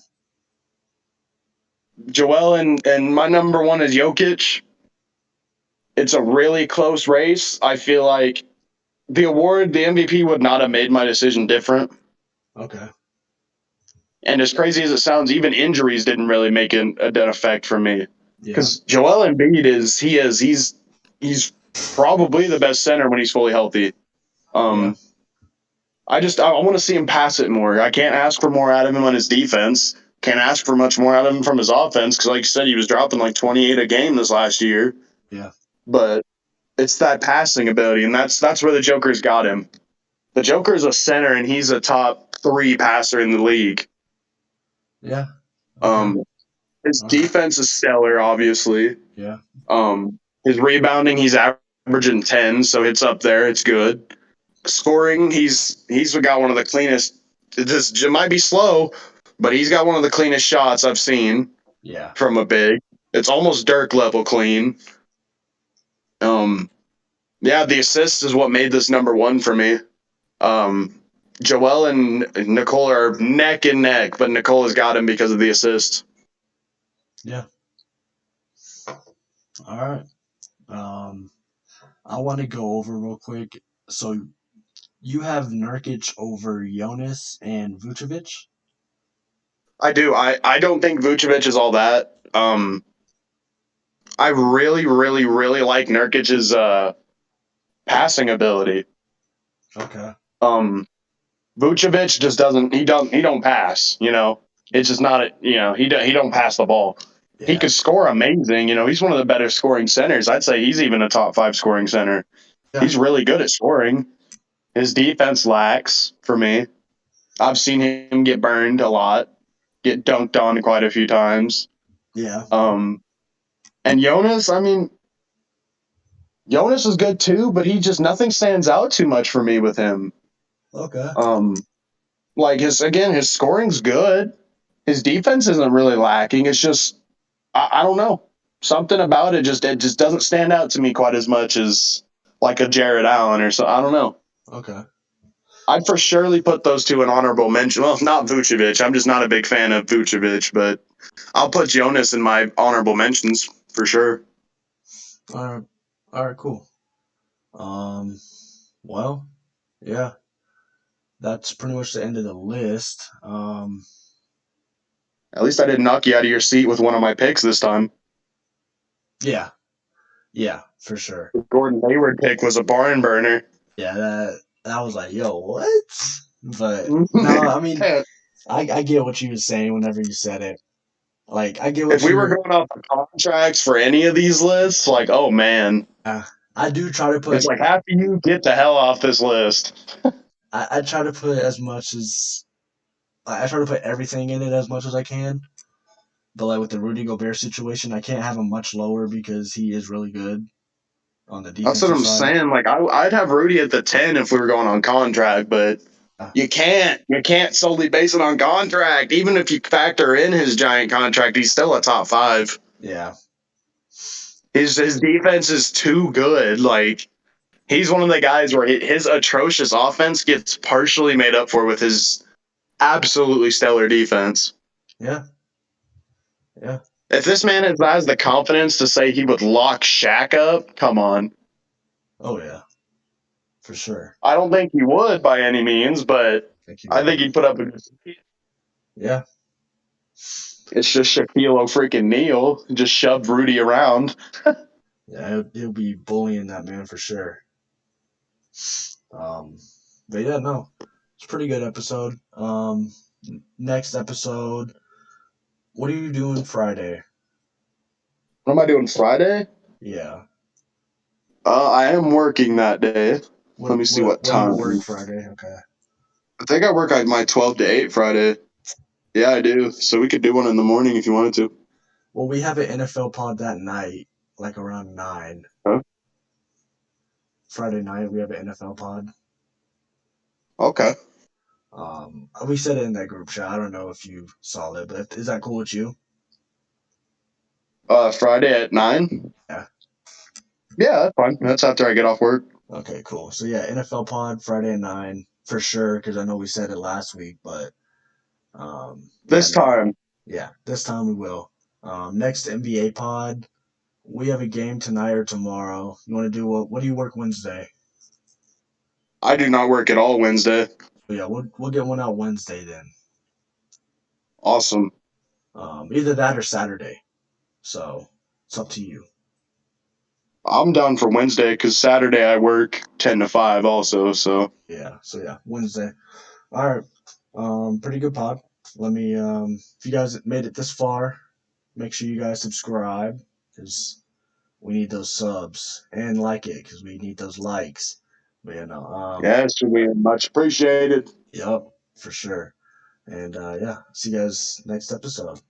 Joel and my number one is Jokic. It's a really close race. I feel like the award, the MVP would not have made my decision different. Okay. And as crazy as it sounds, even injuries didn't really make an effect for me. Yeah. Because Joel Embiid he's probably the best center when he's fully healthy. Yeah. Um, I want to see him pass it more. I can't ask for more out of him on his defense. Can't ask for much more out of him from his offense because, like you said, he was dropping like 28 a game this last year. Yeah. But it's that passing ability, and that's where the Joker's got him. The Joker is a center, and he's a top 3 passer in the league. Yeah. Okay. Um, his All right. defense is stellar, obviously. Yeah. His rebounding, he's averaging 10, so it's up there. It's good. Scoring, he's got one of the cleanest. This might be slow, but he's got one of the cleanest shots I've seen Yeah. from a big. It's almost Dirk level clean. Um, yeah, the assist is what made this number one for me. Um, Joel and Nicole are neck and neck, but Nicole has got him because of the assist. Yeah. All right. Um, I want to go over real quick. So you have Nurkic over Jonas and Vucevic? I do. I don't think Vucevic is all that. I really, really, really like Nurkic's passing ability. Okay. Um, Vucevic just doesn't. He don't pass. You know, it's just not. He don't pass the ball. He Yeah. could score amazing. You know, he's one of the better scoring centers. I'd say he's even a top 5 scoring center. Yeah. He's really good at scoring. His defense lacks for me. I've seen him get burned a lot, get dunked on quite a few times. Yeah. Um, and Jonas, I mean, Jonas is good too, but he just nothing stands out too much for me with him. Okay. Um, like his scoring's good. His defense isn't really lacking. It's just I don't know. Something about it just doesn't stand out to me quite as much as like a Jared Allen or so. I don't know. Okay. I'd for surely put those two in honorable mention. Well, not Vucevic. I'm just not a big fan of Vucevic, but I'll put Jonas in my honorable mentions for sure. All right. All right. Cool. Um. Well. Yeah. That's pretty much the end of the list. At least I didn't knock you out of your seat with one of my picks this time. Yeah. Yeah. For sure. The Gordon Hayward pick was a barn burner. Yeah. That was like, yo, what? But no, I mean, I get what you were saying whenever you said it. Like, I get If what we were you're. going off the contracts for any of these lists, like, oh man, I do try to it's put. like half of you get the hell off this list. I try to put as much as. I try to put everything in it as much as I can. But like with the Rudy Gobert situation, I can't have him much lower because he is really good on the That's what defensive I'm side. saying. Like, I'd have Rudy at the 10 if we were going on contract, but Uh, you can't. You can't solely base it on contract. Even if you factor in his giant contract, he's still a top 5. yeah, His defense is too good. Like, he's one of the guys where his atrocious offense gets partially made up for with his absolutely stellar defense. yeah, yeah. If this man has the confidence to say he would lock Shaq up, come on. Oh yeah, for sure. I don't think he would by any means, but I think he I think would. he'd put up a good. Yeah, It's just Shaquille freaking Neal just shoved Rudy around. yeah. He'll be bullying that man for sure. Um, but yeah, no, it's a pretty good episode. Next episode, what are you doing Friday? What am I doing Friday? Yeah. I am working that day. Let me see what What do you work time. Friday? Okay. I think I work at my 12 to 8 Friday. Yeah, I do. So we could do one in the morning if you wanted to. Well, we have an NFL pod that night, like around 9. Huh? Friday night, we have an NFL pod. Okay. We said it in that group chat. I don't know if you saw it, but is that cool with you? Friday at 9? Yeah. Yeah, that's fine. That's after I get off work. Okay, cool. So yeah, NFL pod Friday at 9 for sure, because I know we said it last week, but yeah, This no, time. yeah, this time we will. Next NBA pod, we have a game tonight or tomorrow. You want to do what? What do you work Wednesday? I do not work at all Wednesday. But yeah, we'll get one out Wednesday then. Awesome. Either that or Saturday. So it's up to you. I'm down for Wednesday because Saturday I work 10 to 5 also. So, Yeah. So yeah, Wednesday. All right. Pretty good pod. Let me if you guys made it this far, make sure you guys subscribe because we need those subs and like it because we need those likes. But yes, we much appreciated. yep, for sure. And yeah, see you guys next episode.